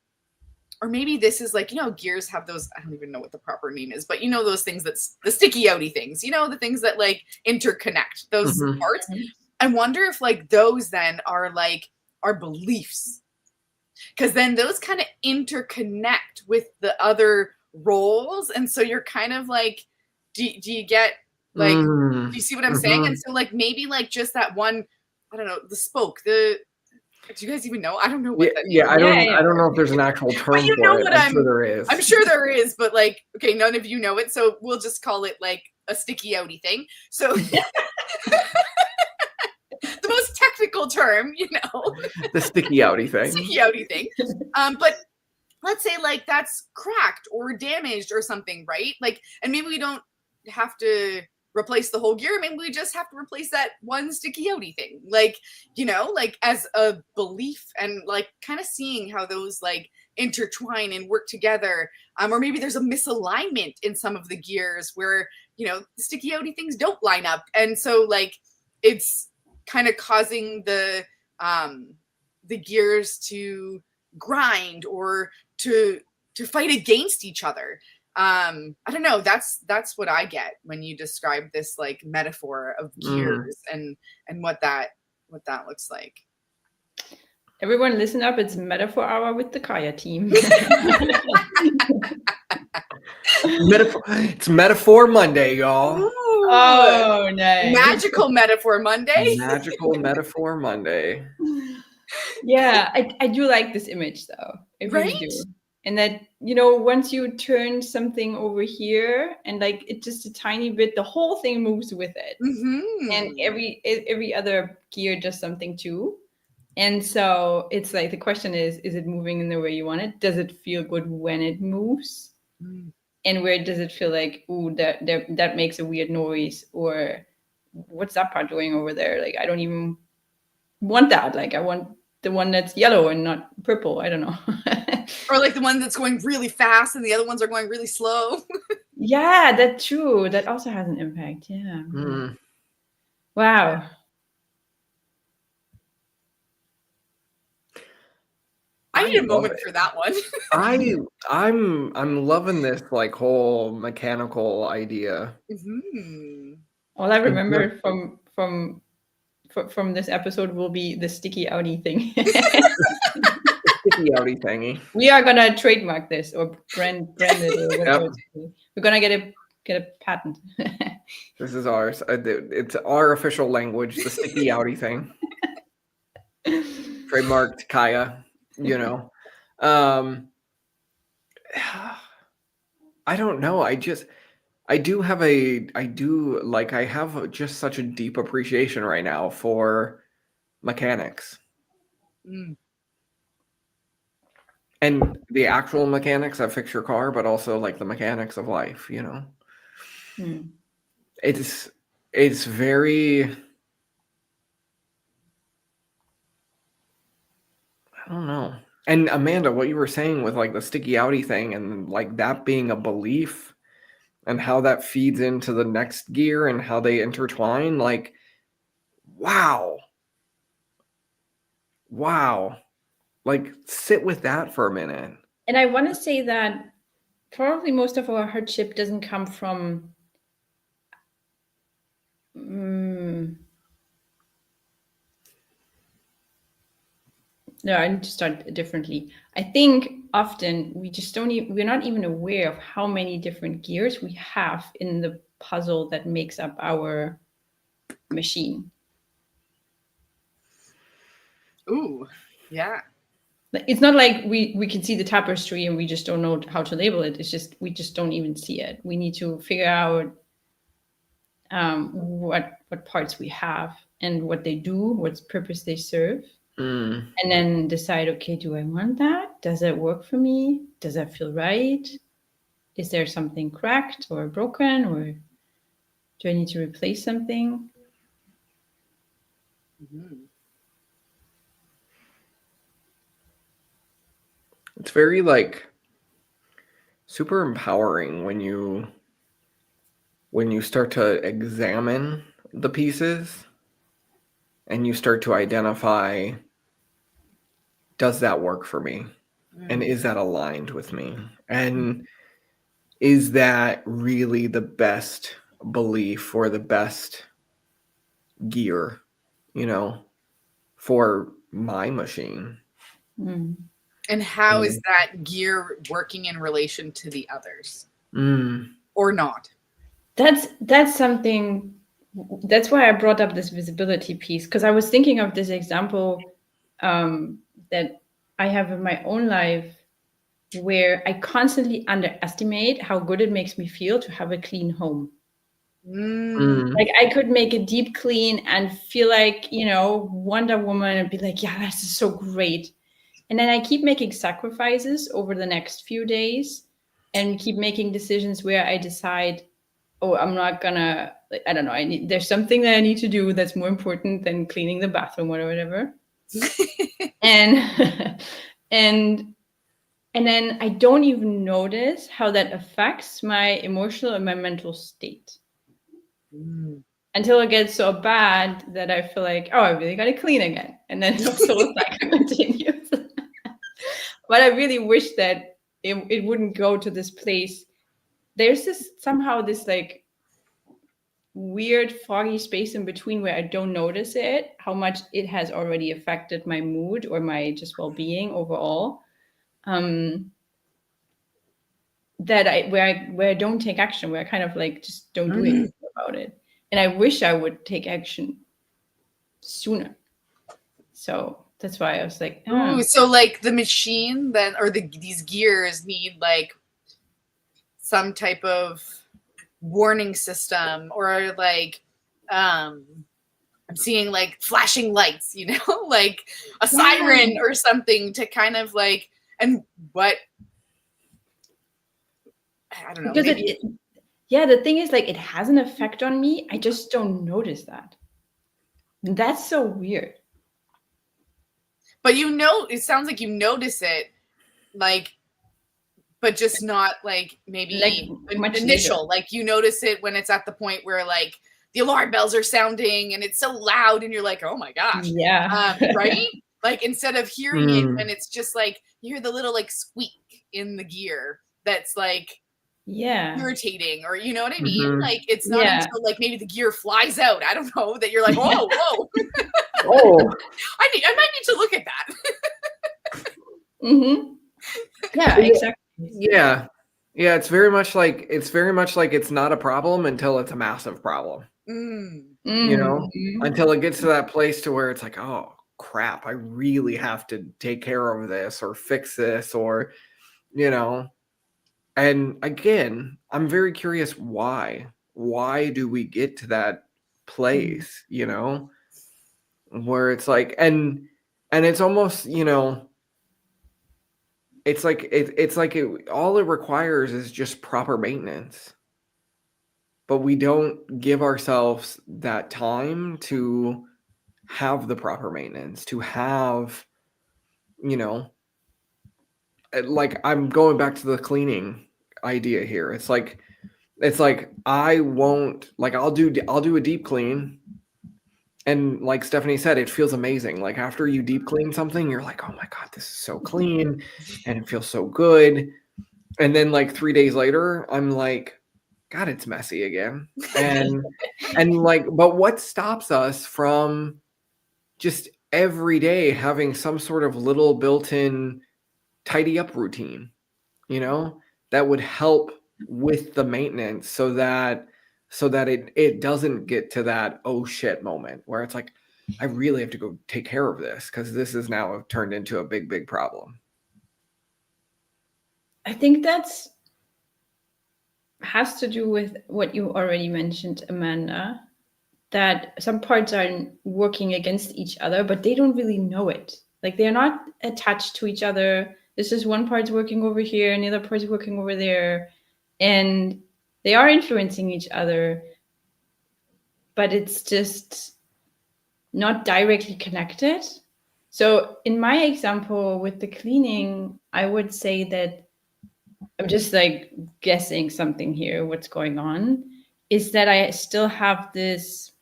or maybe this is like, gears have those, I don't even know what the proper name is, but those things that's the sticky outy things, the things that like interconnect those parts. I wonder if like those then are like our beliefs, because then those kind of interconnect with the other roles. And so you're kind of like, do you get like, do you see what I'm saying? And so like, maybe like just that one, I don't know, the spoke, do you guys even know? I don't know what that means. I don't know if there's an actual term for it. I'm sure there is. I'm sure there is, but like, okay, none of you know it. So we'll just call it like a sticky outy thing. So the most technical term, the sticky outy thing. Sticky outy thing. But let's say like that's cracked or damaged or something, right? Like, and maybe we don't have to replace the whole gear. Maybe we just have to replace that one sticky outy thing. Like, like as a belief, and like kind of seeing how those like intertwine and work together. Or maybe there's a misalignment in some of the gears where, the sticky outy things don't line up. And so like it's kind of causing the gears to grind or to fight against each other. I don't know. That's what I get when you describe this like metaphor of gears and what that looks like. Everyone listen up. It's Metaphor Hour with the Kaya team. It's Metaphor Monday, y'all. Ooh, oh, nice. Magical Metaphor Monday. Magical Metaphor Monday. Yeah, I do like this image though. I really do. And that, once you turn something over here and like it just a tiny bit, the whole thing moves with it. And every other gear does something too. And so it's like, the question is it moving in the way you want it? Does it feel good when it moves? And where does it feel like, ooh, that makes a weird noise? Or what's that part doing over there? Like, I don't even want that. Like, I want the one that's yellow and not purple. I don't know. Or like the one that's going really fast and the other ones are going really slow. Yeah, that's true. That also has an impact. Yeah. Wow. I need a moment for that one. I'm loving this like whole mechanical idea. All I remember from this episode will be the sticky outy thing. Sticky outy thingy. We are gonna trademark this or brand it. Or whatever. We're gonna get a patent. This is ours. It's our official language. The sticky outy thing. Trademarked Kaya, you know. I don't know. I have just such a deep appreciation right now for mechanics. Mm. And the actual mechanics that fix your car, but also like the mechanics of life, you know. It's very, I don't know. And Amanda, what you were saying with like the sticky outy thing and like that being a belief and how that feeds into the next gear and how they intertwine, like, wow. Like, sit with that for a minute. And I want to say that probably most of our hardship doesn't come from no, I need to start differently. I think often we just we're not even aware of how many different gears we have in the puzzle that makes up our machine. Ooh, yeah. It's not like we can see the tapestry and we just don't know how to label it. It's just we just don't even see it. We need to figure out what parts we have and what they do, what purpose they serve. And then decide, okay, do I want that? Does it work for me? Does that feel right? Is there something cracked or broken, or do I need to replace something? It's very like super empowering when you start to examine the pieces and you start to identify, does that work for me? And is that aligned with me? And is that really the best belief or the best gear, you know, for my machine? And how is that gear working in relation to the others? Or not? That's something. That's why I brought up this visibility piece, because I was thinking of this example that I have in my own life, where I constantly underestimate how good it makes me feel to have a clean home. Like I could make a deep clean and feel like, Wonder Woman, and be like, yeah, this is so great. And then I keep making sacrifices over the next few days and keep making decisions where I decide, oh, I'm not gonna, I don't know, there's something that I need to do that's more important than cleaning the bathroom or whatever. and then I don't even notice how that affects my emotional and my mental state. Until it gets so bad that I feel like, oh, I really got to clean again. And then the whole cycle continues. But I really wish that it wouldn't go to this place. There's somehow this like weird foggy space in between where I don't notice it, how much it has already affected my mood or my just well-being overall. Where I don't take action, where I kind of like just don't do anything about it. And I wish I would take action sooner. So that's why I was like, Ooh, so like the machine then, or these gears need like some type of warning system, or like I'm seeing like flashing lights, like a siren or something to kind of like, and what, I don't know. Because the thing is, like, it has an effect on me. I just don't notice that. That's so weird. But it sounds like you notice it, like, but just not like maybe like initial. later. Like you notice it when it's at the point where like the alarm bells are sounding and it's so loud and you're like, oh my gosh. Yeah. Right? Like instead of hearing it when it's just like you hear the little like squeak in the gear that's like irritating, or you know what I mean? Like it's not until like maybe the gear flies out, I don't know, that you're like, whoa. I might need to look at that. Yeah, exactly. Yeah, it's very much like it's not a problem until it's a massive problem. Until it gets to that place to where it's like, oh crap, I really have to take care of this or fix this, or, you know, and again, I'm very curious why. Why do we get to that place, you know, where it's like, and it's almost, you know, it's like all it requires is just proper maintenance. But we don't give ourselves that time to have the proper maintenance, to have, you know, like I'm going back to the cleaning idea here. It's like I won't, like I'll do a deep clean, and like Stephanie said, it feels amazing. Like after you deep clean something, you're like, oh my God, this is so clean and it feels so good. And then like 3 days later, I'm like, God, it's messy again. And like, but what stops us from just every day having some sort of little built-in tidy up routine, you know, that would help with the maintenance so that it doesn't get to that oh shit moment where it's like, I really have to go take care of this because this is now turned into a big problem. I think that's has to do with what you already mentioned, Amanda, that some parts are working against each other, but they don't really know it. Like they're not attached to each other. This is one part's working over here and the other part's working over there. And they are influencing each other, but it's just not directly connected. So in my example with the cleaning, I would say that I'm just like guessing something here, what's going on, is that I still have this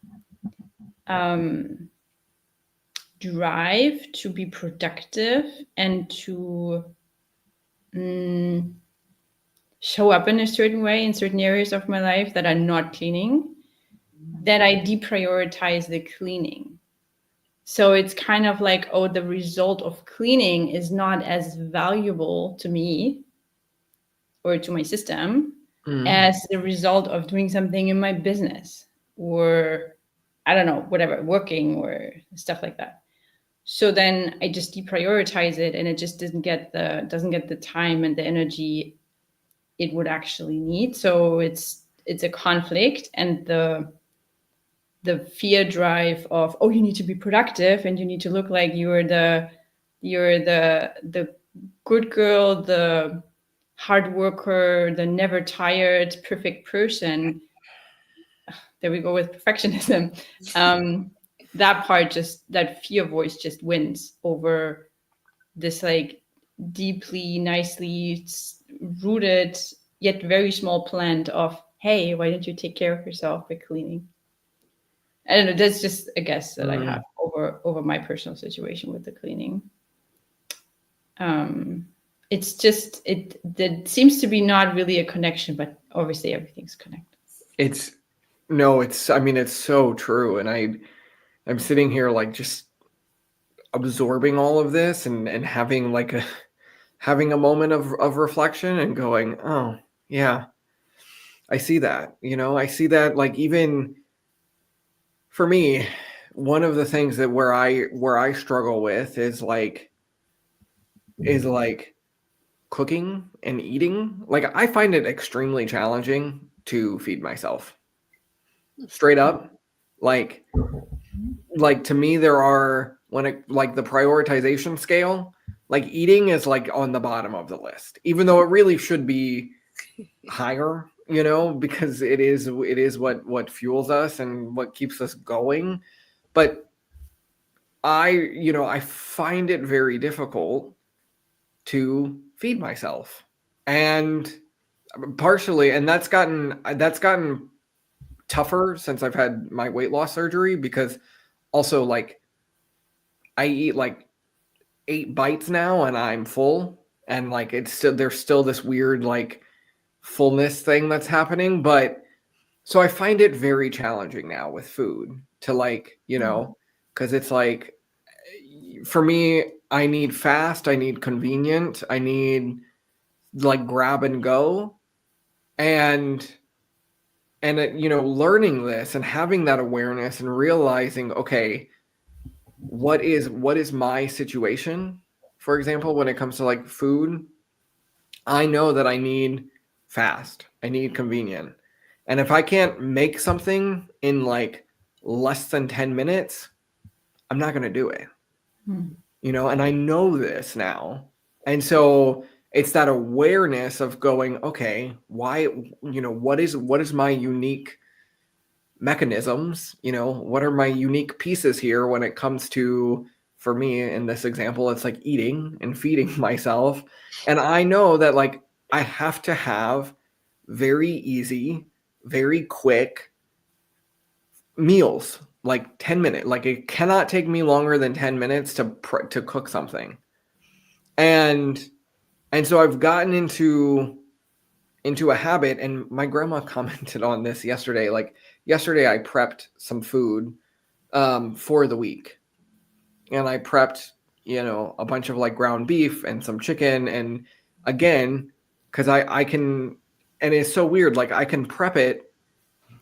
drive to be productive and to show up in a certain way in certain areas of my life that are not cleaning, that I deprioritize the cleaning. So it's kind of like, oh, the result of cleaning is not as valuable to me or to my system as the result of doing something in my business or, I don't know, whatever, working or stuff like that. So then I just deprioritize it, and it just doesn't get the time and the energy it would actually need. So it's a conflict, and the fear drive of, oh, you need to be productive and you need to look like you're the good girl, the hard worker, the never tired, perfect person. There we go with perfectionism. That part, just that fear voice just wins over this like deeply, nicely rooted, yet very small plant of, hey, why don't you take care of yourself by cleaning? I don't know. That's just a guess that I have over my personal situation with the cleaning. It's just there seems to be not really a connection, but obviously everything's connected. It's so true, and I'm sitting here like just absorbing all of this and having like having a moment of reflection and going, oh yeah, I see that, you know, I see that. Like even for me, one of the things that where I struggle with is like cooking and eating. Like I find it extremely challenging to feed myself. Straight up. Like to me, there are, when it, like the prioritization scale, like eating is like on the bottom of the list, even though it really should be higher, you know, because it is what fuels us and what keeps us going. But I find it very difficult to feed myself, and partially, and that's gotten tougher since I've had my weight loss surgery, because also like I eat like 8 bites now and I'm full, and like there's still this weird like fullness thing that's happening. But so I find it very challenging now with food to like, you know, because it's like, for me, I need fast, I need convenient, I need like grab and go. And you know, learning this and having that awareness and realizing, okay, what is my situation? For example, when it comes to like food, I know that I need fast, I need convenient. And if I can't make something in like less than 10 minutes, I'm not going to do it. You know, and I know this now. And so it's that awareness of going, okay, why, you know, what is my unique mechanisms? You know, what are my unique pieces here when it comes to, for me in this example, it's like eating and feeding myself. And I know that like I have to have very easy, very quick meals, like 10 minutes. Like it cannot take me longer than 10 minutes to cook something. And so I've gotten into a habit, and my grandma commented on this yesterday. Like yesterday I prepped some food for the week. And I prepped, you know, a bunch of like ground beef and some chicken. And again, because I can, and it's so weird, like I can prep it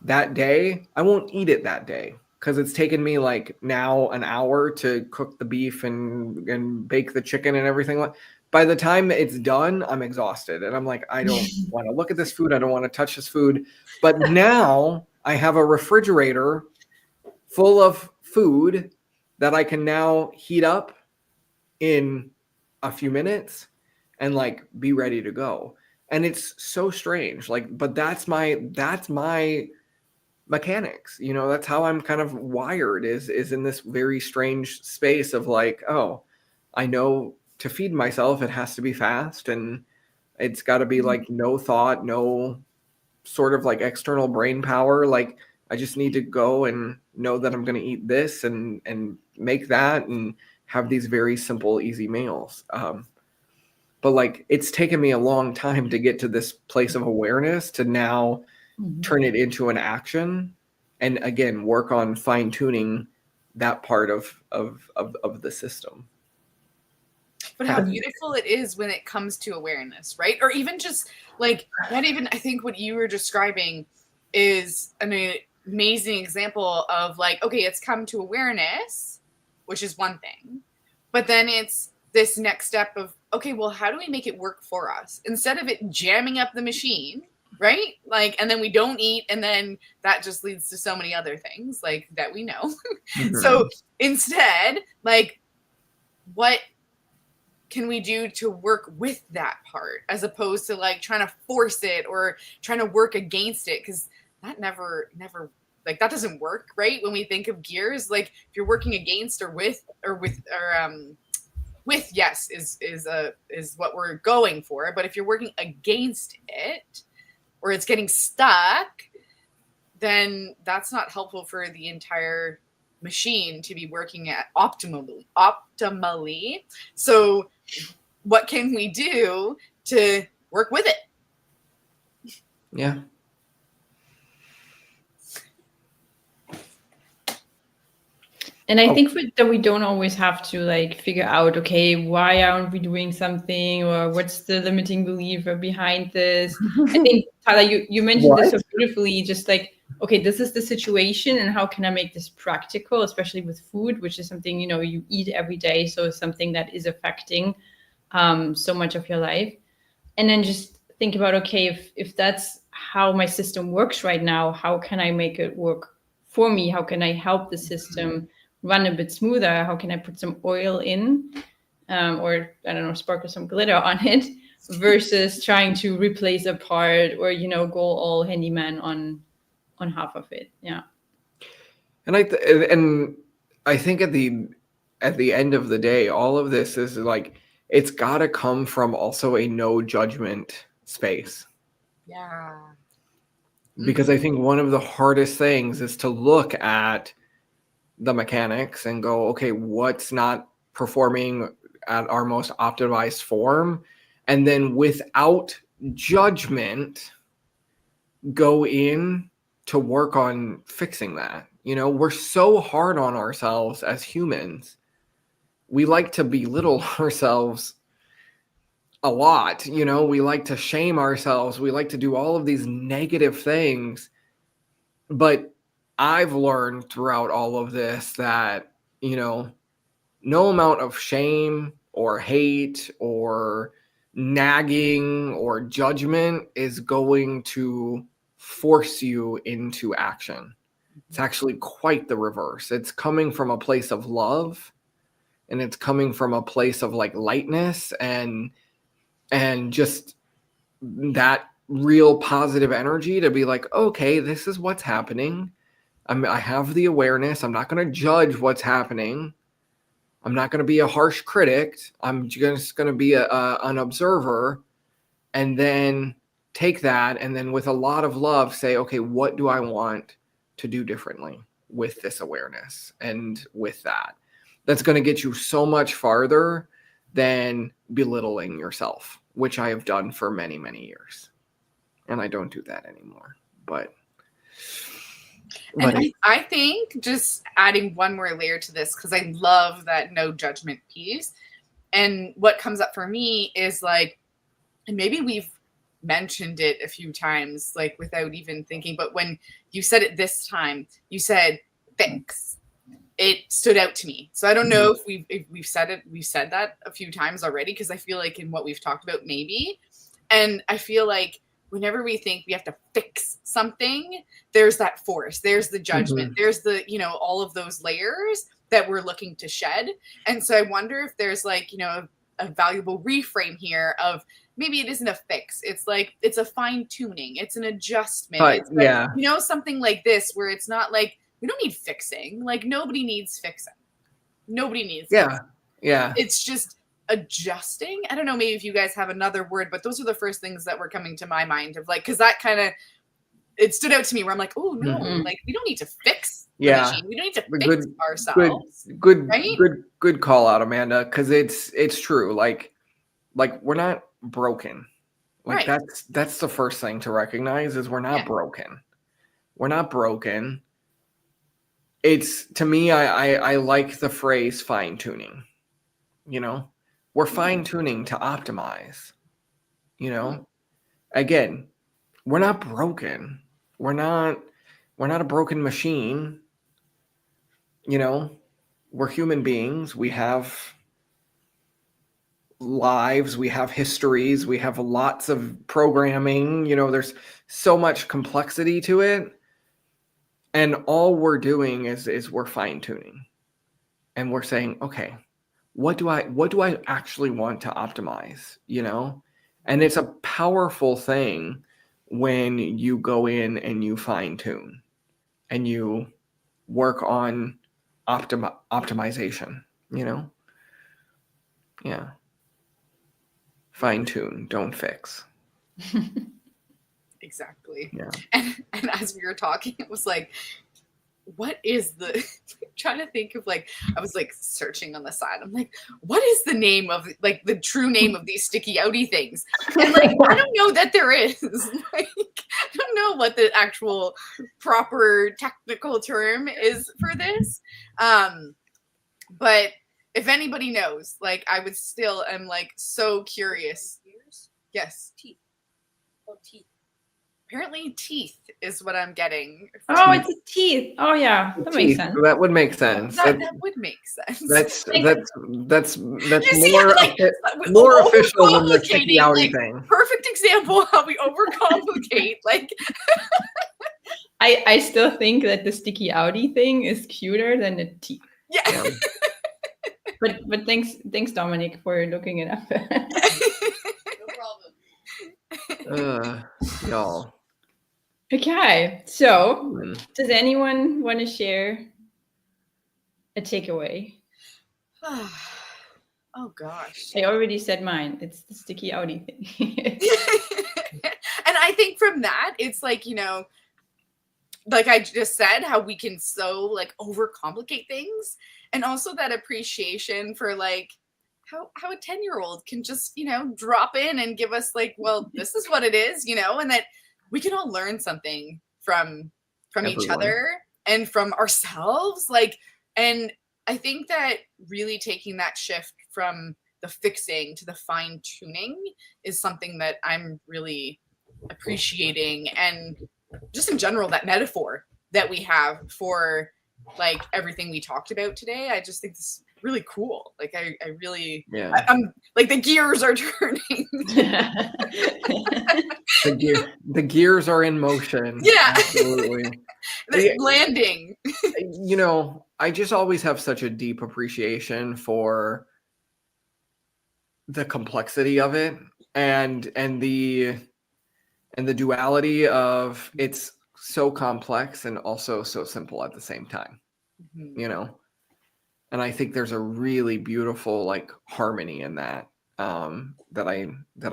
that day. I won't eat it that day because it's taken me like now an hour to cook the beef and bake the chicken and everything. By the time it's done, I'm exhausted. And I'm like, I don't want to look at this food. I don't want to touch this food. But now I have a refrigerator full of food that I can now heat up in a few minutes and like be ready to go. And it's so strange. Like, but that's my mechanics. You know, that's how I'm kind of wired is in this very strange space of like, oh, I know to feed myself, it has to be fast and it's got to be like no thought, no sort of like external brain power. Like I just need to go and know that I'm going to eat this and make that and have these very simple, easy meals. But like, it's taken me a long time to get to this place of awareness to now turn it into an action. And again, work on fine tuning that part of the system. But how beautiful it is when it comes to awareness, right? Or even just like, not even, I think what you were describing is an amazing example of like, okay, it's come to awareness, which is one thing, but then it's this next step of, okay, well, how do we make it work for us? Instead of it jamming up the machine, right? Like, and then we don't eat, and then that just leads to so many other things like that we know. So instead, like, what can we do to work with that part as opposed to like trying to force it or trying to work against it? Because that never like that doesn't work, right? When we think of gears, like if you're working against or with yes is what we're going for. But if you're working against it or it's getting stuck, then that's not helpful for the entire machine to be working at optimally. So what can we do to work with it? Yeah. And I think that we don't always have to like figure out, okay, why aren't we doing something, or what's the limiting belief behind this? I think, Tyler, you mentioned this so beautifully, just like, okay, this is the situation and how can I make this practical, especially with food, which is something, you know, you eat every day. So it's something that is affecting so much of your life. And then just think about, okay, if that's how my system works right now, how can I make it work for me? How can I help the system run a bit smoother? How can I put some oil in or, I don't know, sparkle some glitter on it versus trying to replace a part or, you know, go all handyman on half of it. Yeah. And I think at the end of the day, all of this is like, it's got to come from also a no judgment space. Yeah. Because I think one of the hardest things is to look at the mechanics and go, okay, what's not performing at our most optimized form? And then without judgment, go in to work on fixing that. You know, we're so hard on ourselves as humans. We like to belittle ourselves a lot. You know, we like to shame ourselves. We like to do all of these negative things. But I've learned throughout all of this that, you know, no amount of shame or hate or nagging or judgment is going to force you into action. It's actually quite the reverse. It's coming from a place of love, and it's coming from a place of like lightness and just that real positive energy to be like, okay, this is what's happening. I have the awareness. I'm not going to judge what's happening. I'm not going to be a harsh critic. I'm just going to be an observer, and then take that, and then with a lot of love say, okay, what do I want to do differently with this awareness and with that? That's going to get you so much farther than belittling yourself, which I have done for many, many years. And I don't do that anymore. I think just adding one more layer to this, because I love that no judgment piece. And what comes up for me is like, and maybe we've mentioned it a few times, like without even thinking, but when you said it this time, you said fix. It stood out to me. So I don't know if we've said it. We've said that a few times already, because I feel like in what we've talked about, maybe. And I feel like whenever we think we have to fix something, there's that force, there's the judgment, there's the, all of those layers that we're looking to shed. And so I wonder if there's like, a valuable reframe here of maybe it isn't a fix. It's like, it's a fine tuning. It's an adjustment. It's like, something like this where it's not like, we don't need fixing. Like nobody needs fixing. Nobody needs fixing. Yeah. It's just adjusting. I don't know, maybe if you guys have another word, but those are the first things that were coming to my mind of like, because that kind of, it stood out to me where I'm like, oh no, like we don't need to fix the machine. We don't need to fix ourselves. Good call out, Amanda, because it's true. Like we're not broken. Like that's the first thing to recognize is we're not broken. We're not broken. It's, to me, I like the phrase fine tuning. We're fine tuning to optimize. Again, we're not broken. We're not a broken machine. We're human beings. We have lives. We have histories. We have lots of programming. There's so much complexity to it. And all we're doing is we're fine tuning, and we're saying, okay, what do I actually want to optimize? And it's a powerful thing when you go in and you fine tune and you work on optimization. Yeah. Fine tune, don't fix. Exactly. Yeah. And as we were talking, it was like, what is the trying to think of like, I was like searching on the side. I'm like, what is the name of like the true name of these sticky outy things? And like, I don't know that there is. Like, I don't know what the actual proper technical term is for this. But if anybody knows, like I would still am like so curious. Yes. Teeth. Oh, teeth. Apparently teeth is what I'm getting. Oh, it's a teeth. Oh yeah, that makes sense. That would make sense. That would make sense. That's more official than the sticky outy thing. Perfect example how we overcomplicate. Like I still think that the sticky outy thing is cuter than the teeth. Yeah. But thanks Dominic for looking it up. No problem. Y'all. Okay, so does anyone want to share a takeaway? Oh gosh. I already said mine. It's the sticky outy thing. And I think from that, it's like, like I just said, how we can so like overcomplicate things, and also that appreciation for like how a 10-year-old can just, drop in and give us like, well, this is what it is, and that we can all learn something from each other and from ourselves. Like, and I think that really taking that shift from the fixing to the fine tuning is something that I'm really appreciating. And just in general, that metaphor that we have for like everything we talked about today, I just think this really cool. Like I really, Yeah. I'm like the gears are turning. The gears are in motion. Yeah. Absolutely. The landing. You know, I just always have such a deep appreciation for the complexity of it and the duality of it's so complex and also so simple at the same time. Mhm. You know, and I think there's a really beautiful like harmony in that that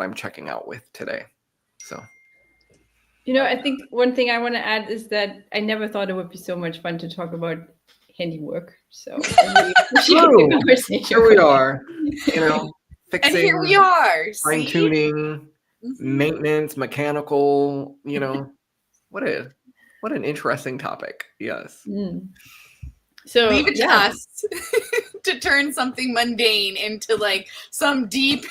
I'm checking out with today. So You know, I think one thing I want to add is that I never thought it would be so much fun to talk about handiwork. So I really appreciate the conversation. Here we are, you know, fixing, And here we are, fine tuning, maintenance, mechanical, you know, what an interesting topic. Yes. So leave it to us to turn something mundane into like some deep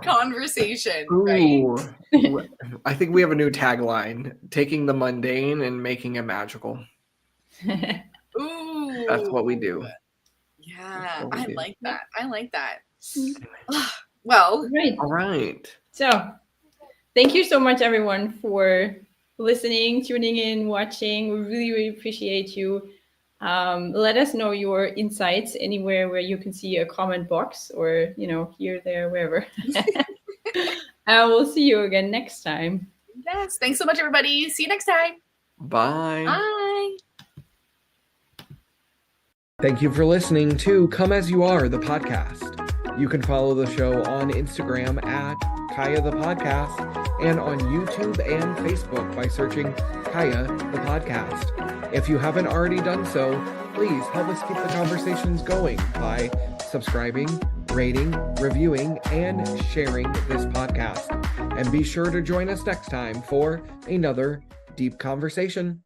conversation. Ooh, right? I think we have a new tagline: taking the mundane and making it magical. Ooh, That's what we do. Yeah, what we I do. like that. I like that. Well, All right. So thank you so much, everyone, for listening, tuning in, watching. We really, really appreciate you. Let us know your insights anywhere where you can see a comment box or, you know, here, there, wherever. I will see you again next time. Yes. Thanks so much, everybody. See you next time. Bye. Bye. Thank you for listening to Come As You Are, the podcast. You can follow the show on Instagram at Kaya the Podcast and on YouTube and Facebook by searching Kaya the Podcast. If you haven't already done so, please help us keep the conversations going by subscribing, rating, reviewing, and sharing this podcast. And be sure to join us next time for another deep conversation.